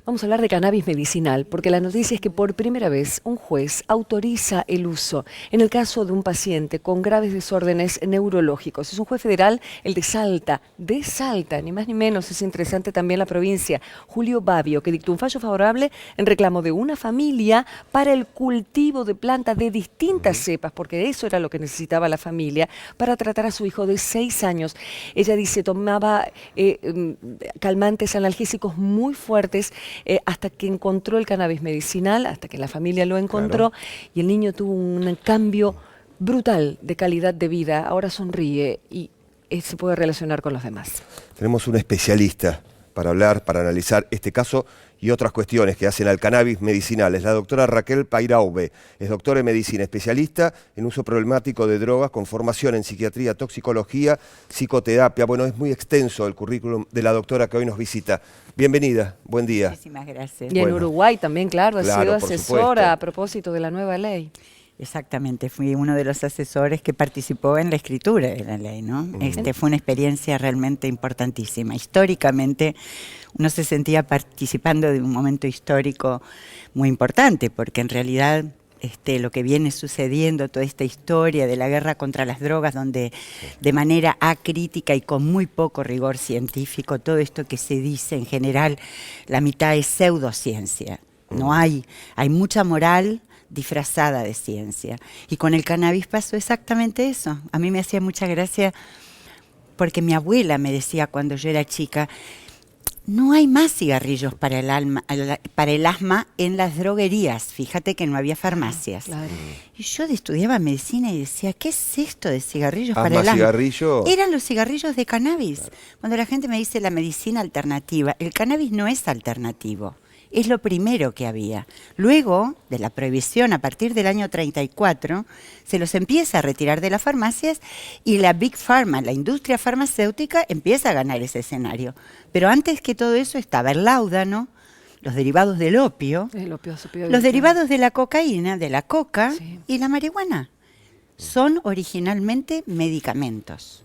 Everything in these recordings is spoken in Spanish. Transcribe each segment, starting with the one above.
Vamos a hablar de cannabis medicinal, porque la noticia es que por primera vez un juez autoriza el uso en el caso de un paciente con graves desórdenes neurológicos. Es un juez federal, el de Salta, ni más ni menos. Es interesante también la provincia, Julio Babbio, que dictó un fallo favorable en reclamo de una familia para el cultivo de plantas de distintas cepas, porque eso era lo que necesitaba la familia, para tratar a su hijo de 6 años. Ella dice, tomaba calmantes analgésicos muy fuertes, hasta que encontró el cannabis medicinal, hasta que la familia lo encontró, claro. Y el niño tuvo un cambio brutal de calidad de vida. Ahora sonríe y se puede relacionar con los demás. Tenemos un especialista para hablar, para analizar este caso y otras cuestiones que hacen al cannabis medicinal. Es la doctora Raquel Pairaube, es doctora en medicina, especialista en uso problemático de drogas, con formación en psiquiatría, toxicología, psicoterapia. Bueno, es muy extenso el currículum de la doctora que hoy nos visita. Bienvenida, buen día. Muchísimas gracias. Y en Uruguay también, claro, ha sido asesora supuesto. A propósito de la nueva ley. Exactamente, fui uno de los asesores que participó en la escritura de la ley, ¿no? Fue una experiencia realmente importantísima. Históricamente uno se sentía participando de un momento histórico muy importante, porque en realidad lo que viene sucediendo, toda esta historia de la guerra contra las drogas, donde de manera acrítica y con muy poco rigor científico, todo esto que se dice en general, la mitad es pseudociencia. No hay mucha moral disfrazada de ciencia. Y con el cannabis pasó exactamente eso. A mí me hacía mucha gracia porque mi abuela me decía cuando yo era chica, no hay más cigarrillos para el asma en las droguerías. Fíjate que no había farmacias. Claro. Y yo estudiaba medicina y decía, ¿qué es esto de cigarrillos para el asma? ¿Cigarrillo? Eran los cigarrillos de cannabis. Claro. Cuando la gente me dice la medicina alternativa, el cannabis no es alternativo. Es lo primero que había. Luego de la prohibición, a partir del año 34, se los empieza a retirar de las farmacias y la Big Pharma, la industria farmacéutica, empieza a ganar ese escenario. Pero antes que todo eso estaba el láudano, los derivados del opio, los derivados de la cocaína, de la coca, sí, y la marihuana. Son originalmente medicamentos,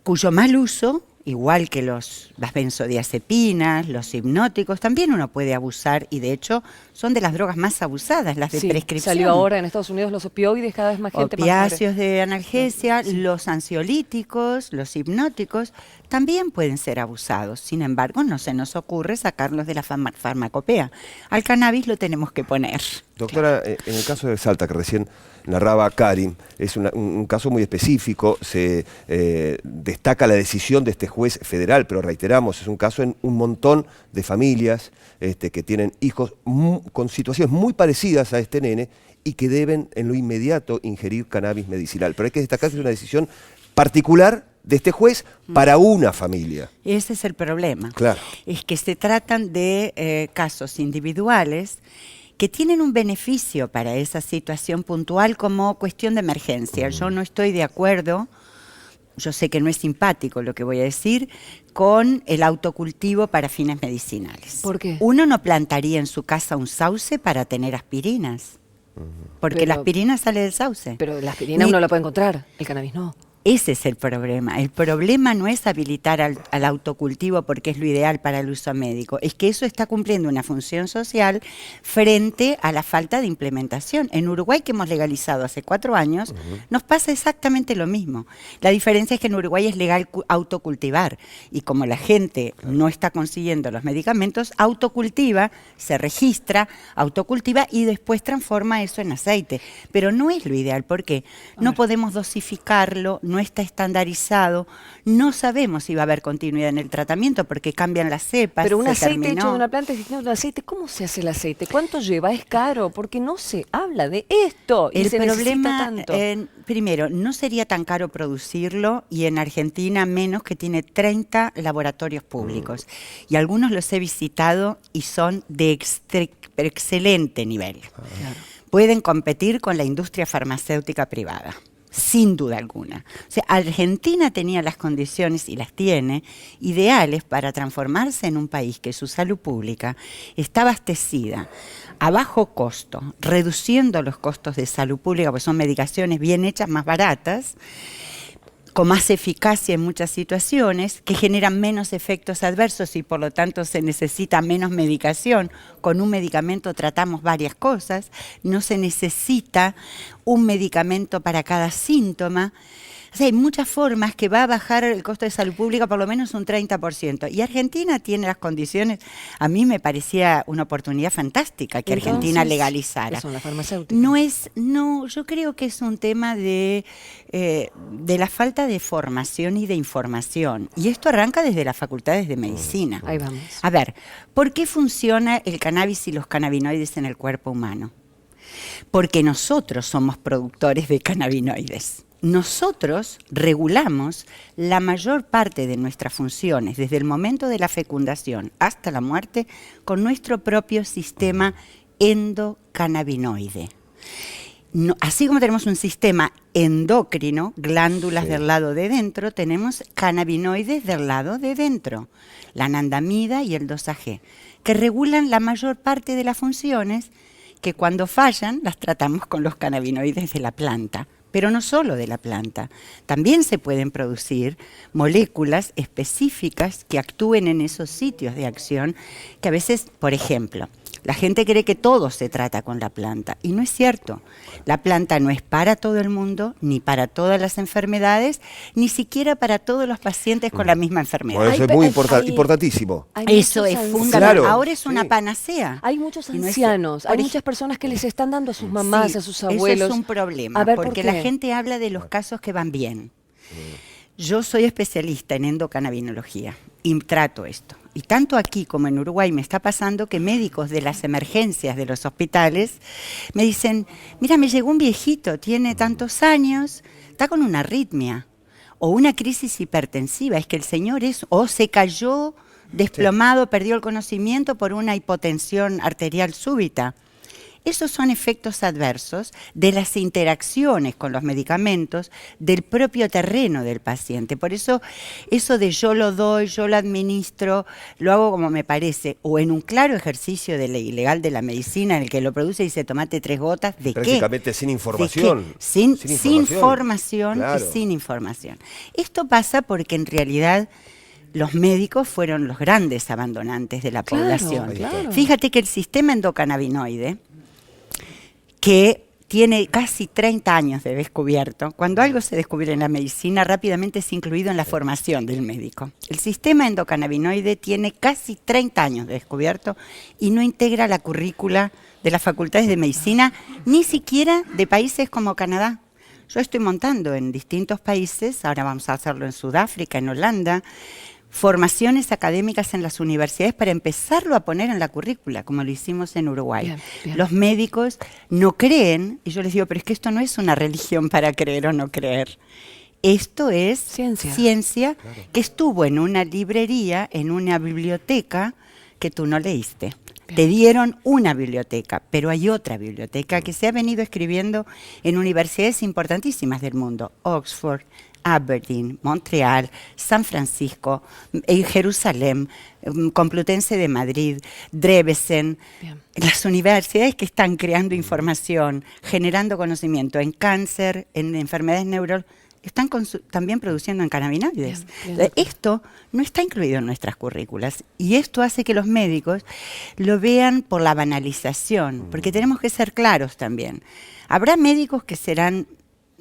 cuyo mal uso, igual que las benzodiazepinas, los hipnóticos, también uno puede abusar, y de hecho son de las drogas más abusadas, las de prescripción. Salió ahora en Estados Unidos los opioides, cada vez más gente. Opiáceos de analgesia, sí. Los ansiolíticos, los hipnóticos, también pueden ser abusados. Sin embargo, no se nos ocurre sacarlos de la farmacopea. Al cannabis lo tenemos que poner. Doctora, en el caso de Salta, que recién narraba Karin, es un caso muy específico, se destaca la decisión de este juez federal, pero reiteramos, es un caso en un montón de familias que tienen hijos con situaciones muy parecidas a este nene y que deben en lo inmediato ingerir cannabis medicinal. Pero hay que destacar que es una decisión particular de este juez para una familia. Ese es el problema. Claro. Es que se tratan de casos individuales que tienen un beneficio para esa situación puntual como cuestión de emergencia. Yo no estoy de acuerdo, yo sé que no es simpático lo que voy a decir, con el autocultivo para fines medicinales. ¿Por qué? Uno no plantaría en su casa un sauce para tener aspirinas, porque la aspirina sale del sauce. Pero la aspirina uno la puede encontrar, el cannabis no. Ese es el problema. El problema no es habilitar al autocultivo porque es lo ideal para el uso médico, es que eso está cumpliendo una función social frente a la falta de implementación. En Uruguay, que hemos legalizado hace 4 años, nos pasa exactamente lo mismo. La diferencia es que en Uruguay es legal autocultivar y como la gente no está consiguiendo los medicamentos, autocultiva, se registra, autocultiva y después transforma eso en aceite. Pero no es lo ideal porque no podemos dosificarlo, no está estandarizado, no sabemos si va a haber continuidad en el tratamiento porque cambian las cepas. Pero un aceite hecho de una planta es distinto de un aceite. ¿Cómo se hace el aceite? ¿Cuánto lleva? ¿Es caro? Porque no se habla de esto. Y el se problema, necesita tanto. Primero, no sería tan caro producirlo y en Argentina menos, que tiene 30 laboratorios públicos. Y algunos los he visitado y son de excelente nivel. Claro. Pueden competir con la industria farmacéutica privada. Sin duda alguna. O sea, Argentina tenía las condiciones, y las tiene, ideales para transformarse en un país que su salud pública está abastecida a bajo costo, reduciendo los costos de salud pública, porque son medicaciones bien hechas, más baratas, con más eficacia en muchas situaciones, que generan menos efectos adversos y por lo tanto se necesita menos medicación. Con un medicamento tratamos varias cosas, no se necesita un medicamento para cada síntoma. O sea, hay muchas formas que va a bajar el costo de salud pública por lo menos un 30%. Y Argentina tiene las condiciones, a mí me parecía una oportunidad fantástica que Argentina legalizara. ¿Qué son las farmacéuticas? No, yo creo que es un tema de la falta de formación y de información. Y esto arranca desde las facultades de medicina. Ahí vamos. A ver, ¿por qué funciona el cannabis y los cannabinoides en el cuerpo humano? Porque nosotros somos productores de cannabinoides. Nosotros regulamos la mayor parte de nuestras funciones, desde el momento de la fecundación hasta la muerte, con nuestro propio sistema endocannabinoide. No, así como tenemos un sistema endocrino, glándulas del lado de dentro, tenemos cannabinoides del lado de dentro, la anandamida y el 2-AG, que regulan la mayor parte de las funciones que cuando fallan las tratamos con los cannabinoides de la planta. Pero no solo de la planta, también se pueden producir moléculas específicas que actúen en esos sitios de acción que a veces, por ejemplo, la gente cree que todo se trata con la planta y no es cierto. La planta no es para todo el mundo, ni para todas las enfermedades, ni siquiera para todos los pacientes con la misma enfermedad. Bueno, eso es muy importantísimo. Eso es fundamental. Claro, ahora es una panacea. Hay muchos Y no es- ancianos, hay por muchas personas que les están dando a sus mamás, Sí, a sus abuelos. Eso es un problema, A ver, ¿por porque qué? la gente habla de los casos que van bien. Yo soy especialista en endocannabinología y trato esto. Y tanto aquí como en Uruguay me está pasando que médicos de las emergencias de los hospitales me dicen, mira, me llegó un viejito, tiene tantos años, está con una arritmia o una crisis hipertensiva, es que el señor o se cayó desplomado, perdió el conocimiento por una hipotensión arterial súbita. Esos son efectos adversos de las interacciones con los medicamentos del propio terreno del paciente. Por eso de yo lo doy, yo lo administro, lo hago como me parece, o en un claro ejercicio de ley legal de la medicina en el que lo produce y dice tomate 3 gotas, ¿de qué? Prácticamente sin información. ¿De qué? Sin formación Claro. y sin información. Esto pasa porque en realidad los médicos fueron los grandes abandonantes de la Claro, población. claro. Fíjate que el sistema endocannabinoide, que tiene casi 30 años de descubierto, cuando algo se descubre en la medicina, rápidamente es incluido en la formación del médico. El sistema endocannabinoide tiene casi 30 años de descubierto y no integra la currícula de las facultades de medicina, ni siquiera de países como Canadá. Yo estoy montando en distintos países, ahora vamos a hacerlo en Sudáfrica, en Holanda, formaciones académicas en las universidades para empezarlo a poner en la currícula, como lo hicimos en Uruguay. Bien, bien. Los médicos no creen, y yo les digo, pero es que esto no es una religión para creer o no creer. Esto es ciencia que estuvo en una librería, en una biblioteca que tú no leíste. Bien. Te dieron una biblioteca, pero hay otra biblioteca que se ha venido escribiendo en universidades importantísimas del mundo, Oxford, Aberdeen, Montreal, San Francisco, Jerusalén, Complutense de Madrid, Dresden, las universidades que están creando información, generando conocimiento en cáncer, en enfermedades neurológicas, están también produciendo en cannabinoides. Bien. Esto no está incluido en nuestras currículas y esto hace que los médicos lo vean por la banalización, porque tenemos que ser claros también. Habrá médicos que serán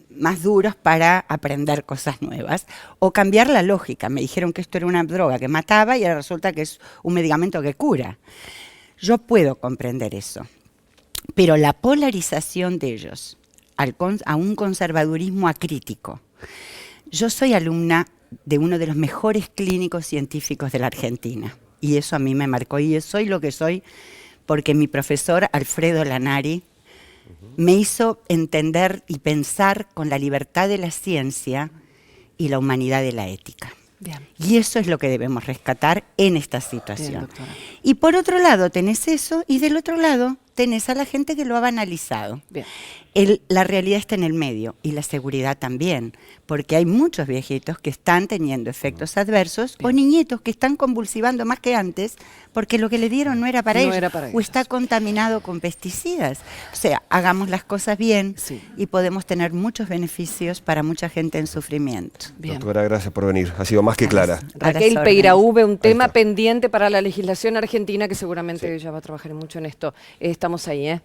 más duros para aprender cosas nuevas o cambiar la lógica. Me dijeron que esto era una droga que mataba y ahora resulta que es un medicamento que cura. Yo puedo comprender eso, pero la polarización de ellos a un conservadurismo acrítico. Yo soy alumna de uno de los mejores clínicos científicos de la Argentina y eso a mí me marcó y soy lo que soy porque mi profesor Alfredo Lanari me hizo entender y pensar con la libertad de la ciencia y la humanidad de la ética. Bien. Y eso es lo que debemos rescatar en esta Bien, situación. doctora. Y por otro lado tenés eso y del otro lado tenés a la gente que lo ha banalizado. Bien. La realidad está en el medio y la seguridad también, porque hay muchos viejitos que están teniendo efectos adversos o niñitos que están convulsivando más que antes porque lo que le dieron no era para No ellos era para o ellos. está contaminado con pesticidas. O sea, hagamos las cosas bien Sí. y podemos tener muchos beneficios para mucha gente en sufrimiento. Bien. Doctora, gracias por venir. Ha sido más que clara. A las Raquel órdenes. Peiraúbe, un tema está. pendiente para la legislación argentina que seguramente ella va a trabajar mucho en esto. Estamos ahí, ¿eh?